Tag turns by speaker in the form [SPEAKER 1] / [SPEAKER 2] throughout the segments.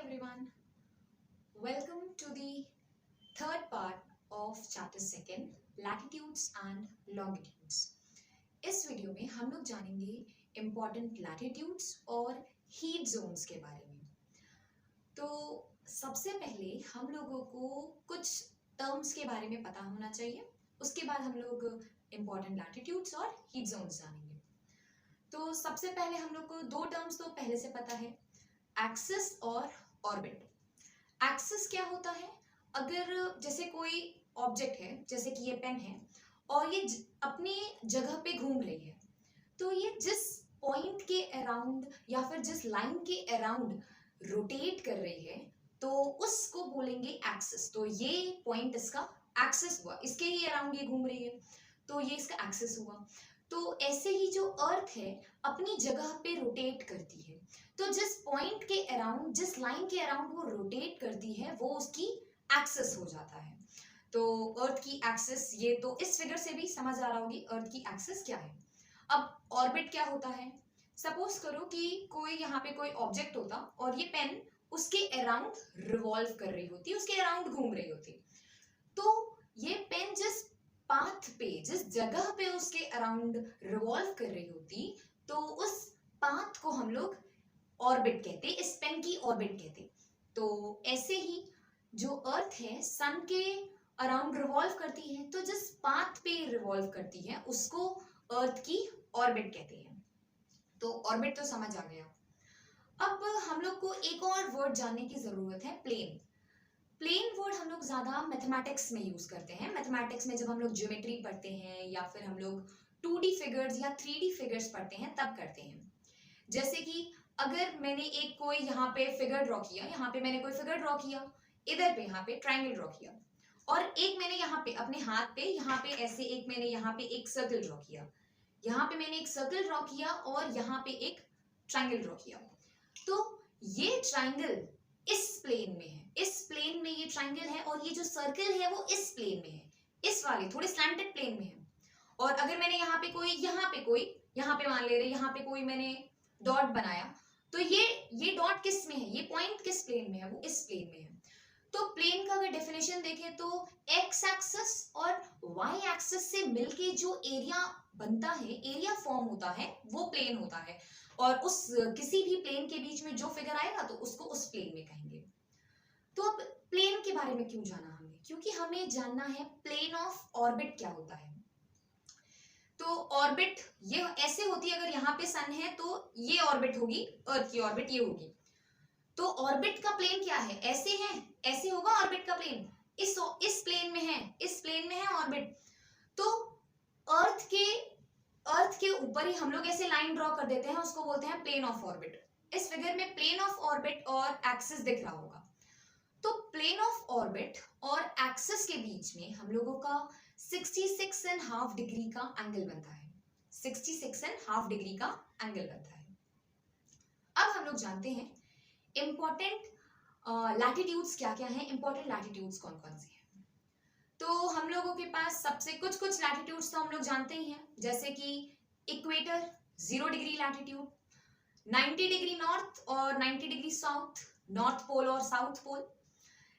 [SPEAKER 1] everyone. Welcome to the third part of chapter second, latitudes and longitudes. इस video में हम लोग जानेंगे इम्पोर्टेंट लैटिट्यूड्स और हीट जोन्स के बारे में। तो सबसे पहले हम लोगों को कुछ टर्म्स के बारे में पता होना चाहिए, उसके बाद हम लोग इम्पोर्टेंट लैटिट्यूड्स और हीट जोन्स जानेंगे। तो सबसे पहले हम लोग को दो टर्म्स तो पहले से पता है, एक्सिस और ऑर्बिट। एक्सिस क्या होता है? अगर जैसे कोई ऑब्जेक्ट है, जैसे कि ये पेन है और ये अपनी जगह पे घूम रही है, तो ये जिस पॉइंट के अराउंड या फिर जिस लाइन के अराउंड रोटेट कर रही है तो उसको बोलेंगे एक्सिस। तो ये पॉइंट इसका एक्सिस हुआ, इसके ही अराउंड ये घूम रही है तो ये इसका एक्सिस हुआ। तो ऐसे ही जो अर्थ है अपनी जगह पे रोटेट करती है, तो जिस पॉइंट के अराउंड, जिस लाइन के अराउंड वो रोटेट करती है वो उसकी एक्सिस हो जाता है। तो अर्थ की एक्सिस, ये तो इस फिगर से भी समझ आ रहा होगी अर्थ की एक्सिस क्या है। अब ऑर्बिट क्या होता है? सपोज करो कि कोई यहाँ पे कोई ऑब्जेक्ट होता और ये पेन उसके अराउंड रिवॉल्व कर रही होती, उसके अराउंड घूम रही होती, तो ये पेन जिस पाथ पे, जिस जगह पे उसके अराउंड रिवॉल्व कर रही होती, तो उस पाथ को हम लोग ऑर्बिट कहते, इस पेन की ऑर्बिट कहते। तो ऐसे ही जो अर्थ है सन के अराउंड रिवॉल्व करती है, तो जिस पाथ पे रिवॉल्व करती है उसको अर्थ की ऑर्बिट कहते हैं। तो ऑर्बिट तो समझ आ गया। अब हम लोग को एक और वर्ड जानने की जरूरत है, प्लेन। प्लेन वर्ड हम लोग ज्यादा मैथमेटिक्स में यूज करते हैं। मैथमेटिक्स में जब हम लोग ज्योमेट्री पढ़ते हैं या फिर हम लोग 2D फिगर्स या 3D फिगर्स पढ़ते हैं तब करते हैं। जैसे कि अगर मैंने एक कोई यहाँ पे फिगर ड्रॉ किया, यहाँ पे मैंने कोई फिगर ड्रॉ किया, इधर पे यहाँ पे ट्राइंगल ड्रॉ किया, और एक मैंने यहाँ पे अपने हाथ पे, यहाँ पे ऐसे एक मैंने यहाँ पे एक सर्कल ड्रॉ किया, यहाँ पे मैंने एक सर्कल ड्रॉ किया और यहाँ पे एक ट्राइंगल ड्रॉ किया। तो ये ट्राइंगल इस प्लेन में है, इस प्लेन में ये ट्राइंगल है, और ये जो सर्कल है वो इस प्लेन में है, इस वाले थोड़े स्लैंटेड प्लेन में है। और अगर मैंने यहाँ पे कोई, यहाँ पे मान ले रहे, यहाँ पे कोई मैंने डॉट बनाया, तो ये डॉट किस में है, ये पॉइंट किस प्लेन में है, वो इस प्लेन में है। तो प्लेन का अगर डेफिनेशन देखें तो एक्स एक्सिस और वाई एक्सिस से मिलके जो एरिया बनता है, एरिया फॉर्म होता है, वो प्लेन होता है। और उस किसी भी प्लेन के बीच में जो फिगर आएगा तो उसको उस प्लेन में कहेंगे। तो अब प्लेन के बारे में क्यों जाना हमें? क्योंकि हमें जानना है प्लेन ऑफ ऑर्बिट क्या होता है। तो ऑर्बिट ये ऐसे होती है, अगर यहाँ पे सन है तो ये ऑर्बिट होगी, अर्थ की ऑर्बिट ये होगी। तो ऑर्बिट का प्लेन क्या है? ऐसे है, ऐसे होगा ऑर्बिट का प्लेन, इस प्लेन में है, इस प्लेन में है ऑर्बिट। तो अर्थ के ऊपर ही हम लोग ऐसे लाइन ड्रॉ कर देते हैं, उसको बोलते हैं प्लेन ऑफ ऑर्बिट। इस फिगर में प्लेन ऑफ ऑर्बिट और एक्सिस दिख रहा होगा। तो प्लेन ऑफ ऑर्बिट और एक्सिस के बीच में हम लोगों का 66.5 डिग्री का एंगल बनता है, 66.5 डिग्री का एंगल बनता है। अब हम लोग जानते हैं इंपॉर्टेंट लैटिट्यूड्स क्या क्या हैं, इंपॉर्टेंट लैटिट्यूड्स कौन कौन से हैं। तो हम लोगों के पास सबसे कुछ लैटिट्यूड्स तो हम लोग जानते ही हैं, जैसे कि equator 0 degree latitude, 90 degree north और 90 डिग्री साउथ, नॉर्थ पोल और साउथ पोल,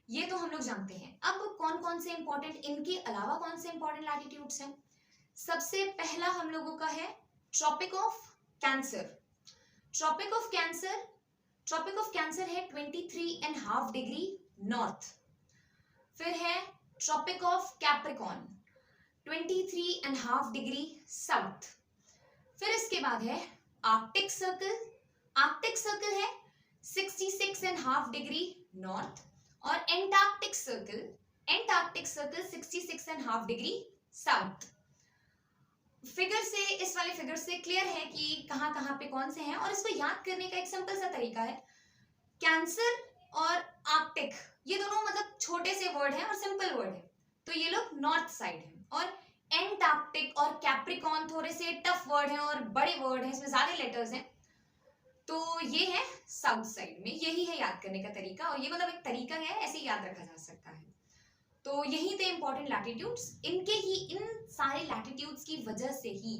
[SPEAKER 1] ये तो हम लोग जानते हैं। अब कौन कौन से इंपॉर्टेंट, इनके अलावा कौन से इंपॉर्टेंट लैटिट्यूड्स हैं? सबसे पहला हम लोगों का है Tropic of Cancer. Tropic of Cancer है 23.5 डिग्री नॉर्थ। फिर है Tropic of Capricorn 23.5 degree south. फिर इसके बाद है आर्कटिक सर्कल। आर्कटिक सर्कल है 66.5 डिग्री नॉर्थ, और Antarctic circle 66.5 degree south. Figure से, इस वाले फिगर से क्लियर है कि कहां कहां पे कौन से हैं, और इसको याद करने का एक सिंपल सा तरीका है, कैंसर और आर्कटिक ये दोनों मतलब छोटे से वर्ड हैं और सिंपल वर्ड है, तो ये लोग नॉर्थ साइड हैं, और एंटार्क्टिक और कैप्रिकॉर्न थोड़े से टफ वर्ड हैं और बड़े वर्ड हैं, इसमें ज्यादा लेटर्स हैं, तो ये है साउथ साइड में। यही है याद करने का तरीका, और ये मतलब एक तरीका है, ऐसे याद रखा जा सकता है। तो यही थे इंपॉर्टेंट लैटिट्यूड्स। इन सारे लैटिट्यूड्स की वजह से ही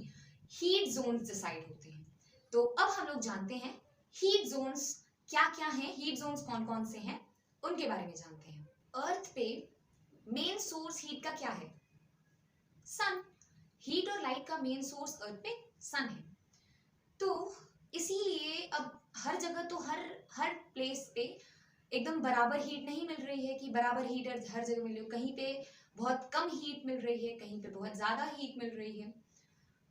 [SPEAKER 1] हीट जोन्स डिसाइड होते हैं। तो अब हम लोग जानते हैं हीट जोन्स क्या क्या हैं, हीट जोन्स कौन कौन से हैं, उनके बारे में जानते हैं। अर्थ पे मेन सोर्स हीट का क्या है? सन। हीट और लाइट का मेन सोर्स अर्थ पे सन है। तो इसीलिए अब हर जगह तो हर प्लेस पे एकदम बराबर हीट नहीं मिल रही है कि बराबर हीट हर जगह मिल रही है। कहीं पे बहुत कम हीट मिल रही है, कहीं पे बहुत ज्यादा हीट मिल रही है।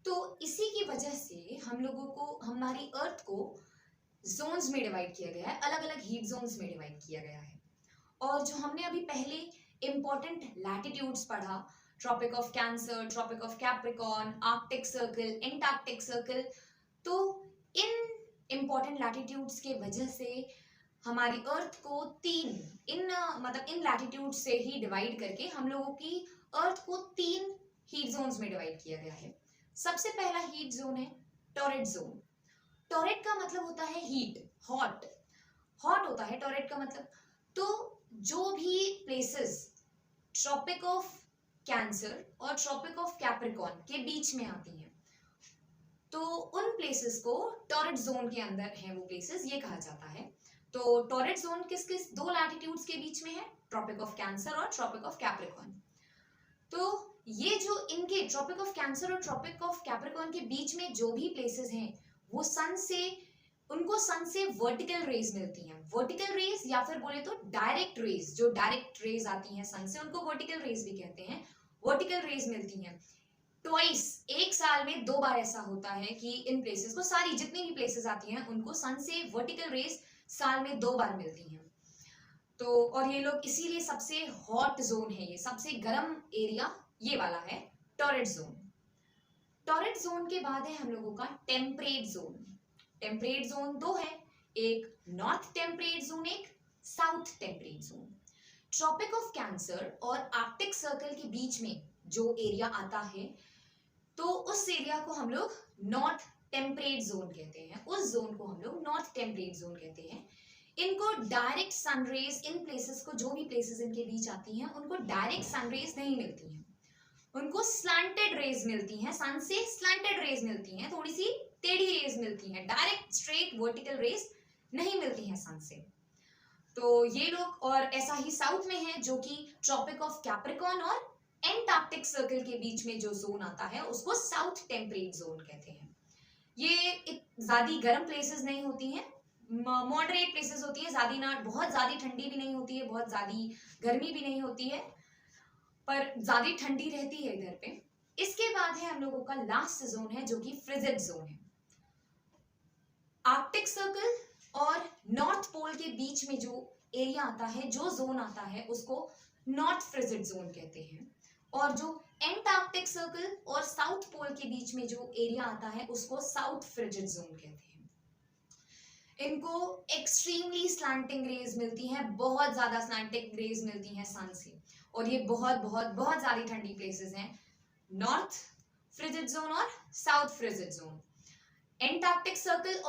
[SPEAKER 1] तो इसी की वजह से हम लोगों को, हमारी अर्थ को जोन्स में डिवाइड किया गया है, अलग अलग हीट जोन्स में डिवाइड किया गया है। और जो हमने अभी पहले इंपॉर्टेंट लैटिट्यूड्स पढ़ा, Tropic of Cancer, Tropic of Capricorn, Arctic Circle, Antarctic Circle, तो इन इंपॉर्टेंट लैटिट्यूड्स के वजह से हमारी अर्थ को इन लैटिट्यूड से ही डिवाइड करके हम लोगों की अर्थ को 3 हीट जोन्स में डिवाइड किया गया है। सबसे पहला हीट जोन है टॉरेड जोन। टॉरेड का मतलब होता है हीट, हॉट। हॉट होता है टॉरेड का मतलब। तो जो भी प्लेसेस ट्रॉपिक ऑफ कैंसर और ट्रॉपिक ऑफ कैप्रिकॉर्न के बीच में आती हैं, तो उन प्लेसेस को टॉरेड जोन के अंदर है, वो प्लेसेस ये कहा जाता है। तो टॉरेड जोन किस किस 2 लैटिट्यूड्स के बीच में है? ट्रॉपिक ऑफ कैंसर और ट्रॉपिक ऑफ कैप्रिकॉर्न। तो ये जो इनके ट्रॉपिक ऑफ कैंसर और ट्रॉपिक ऑफ कैप्रिकॉर्न के बीच में जो भी प्लेसेस हैं, वो उनको सन से वर्टिकल रेज मिलती हैं। वर्टिकल रेज या फिर बोले तो डायरेक्ट रेज, जो डायरेक्ट रेज आती हैं सन से, उनको वर्टिकल रेज भी कहते हैं। वर्टिकल रेज मिलती हैं ट्वाइस, एक साल में 2 बार ऐसा होता है कि इन प्लेसेस को, सारी जितनी भी प्लेसेस आती हैं उनको सन से वर्टिकल रेज साल में 2 बार मिलती हैं। तो और ये लोग इसीलिए सबसे हॉट जोन है, ये सबसे गर्म एरिया ये वाला है, टॉरेड जोन। टॉरेड जोन के बाद है हम लोगों का टेम्परेट जोन। टेम्परेट जोन 2 है, एक नॉर्थ टेम्परेट जोन, एक south temperate zone. Tropic of Cancer और आर्कटिक सर्कल के बीच में जो एरिया आता है, तो उस एरिया को हम लोग नॉर्थ टेम्परेट जोन कहते हैं। उस जोन को हम लोग नॉर्थ टेम्परेट जोन कहते हैं। इनको डायरेक्ट सनरेज, इन प्लेसेस को, जो भी प्लेसेस इनके बीच आती हैं, उनको डायरेक्ट सनरेज नहीं मिलती हैं, उनको स्लैंटेड रेज मिलती हैं। सन से स्लैंटेड रेज मिलती हैं, थोड़ी सी टेढ़ी रेज मिलती हैं, डायरेक्ट स्ट्रेट वर्टिकल रेज नहीं मिलती हैं सन से। तो ये लोग, और ऐसा ही साउथ में है जो कि ट्रॉपिक ऑफ कैप्रिकॉर्न और एंटार्क्टिक सर्कल के बीच में जो जोन आता है उसको साउथ टेम्परेट जोन कहते हैं। ये ज्यादा गर्म प्लेसेस नहीं होती हैं, मॉडरेट प्लेसेस होती है, ज्यादा ना, बहुत ज्यादा ठंडी भी नहीं होती है, बहुत ज्यादा गर्मी भी नहीं होती है, पर ज्यादा ठंडी रहती है इधर पे। इसके बाद है हम लोगों का लास्ट जोन है जो कि फ्रिजिड जोन है। आर्कटिक सर्कल और नॉर्थ पोल के बीच में जो एरिया आता है, जो जोन आता है, उसको नॉर्थ फ्रिजिड जोन कहते हैं। और जो एंटार्क्टिक सर्कल और साउथ पोल के बीच में जो एरिया आता है उसको साउथ फ्रिजिड जोन कहते हैं। इनको एक्सट्रीमली स्लैंटिंग रेज मिलती हैं, बहुत ज्यादा स्लैंटिंग रेज मिलती हैं सन से, और ये बहुत बहुत बहुत ज्यादा ठंडी प्लेसेस हैं, नॉर्थ फ्रिजिड जोन और south frigid zone. Antarctic circle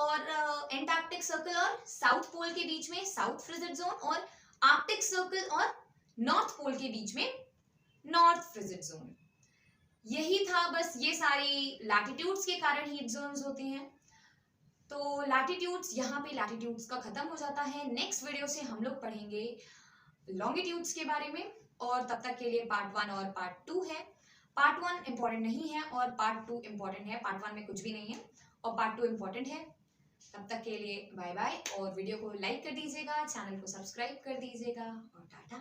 [SPEAKER 1] और साउथ पोल के बीच में साउथ फ्रिजिड जोन, और आर्कटिक सर्कल और नॉर्थ पोल के बीच में नॉर्थ फ्रिजिड जोन। यही था बस, ये सारी लैटिट्यूड्स के कारण हीट जोन्स होते हैं। तो लैटिट्यूड्स, यहाँ पे लैटिट्यूड्स का खत्म हो जाता है। नेक्स्ट वीडियो से हम लोग पढ़ेंगे लॉन्गिट्यूड्स के बारे में, और तब तक के लिए पार्ट 1 और पार्ट 2 है। पार्ट 1 इंपॉर्टेंट नहीं है और पार्ट 2 इंपॉर्टेंट है। पार्ट 1 में कुछ भी नहीं है और पार्ट 2 इंपॉर्टेंट है। तब तक के लिए बाय बाय, और वीडियो को लाइक कर दीजिएगा, चैनल को सब्सक्राइब कर दीजिएगा, और टाटा।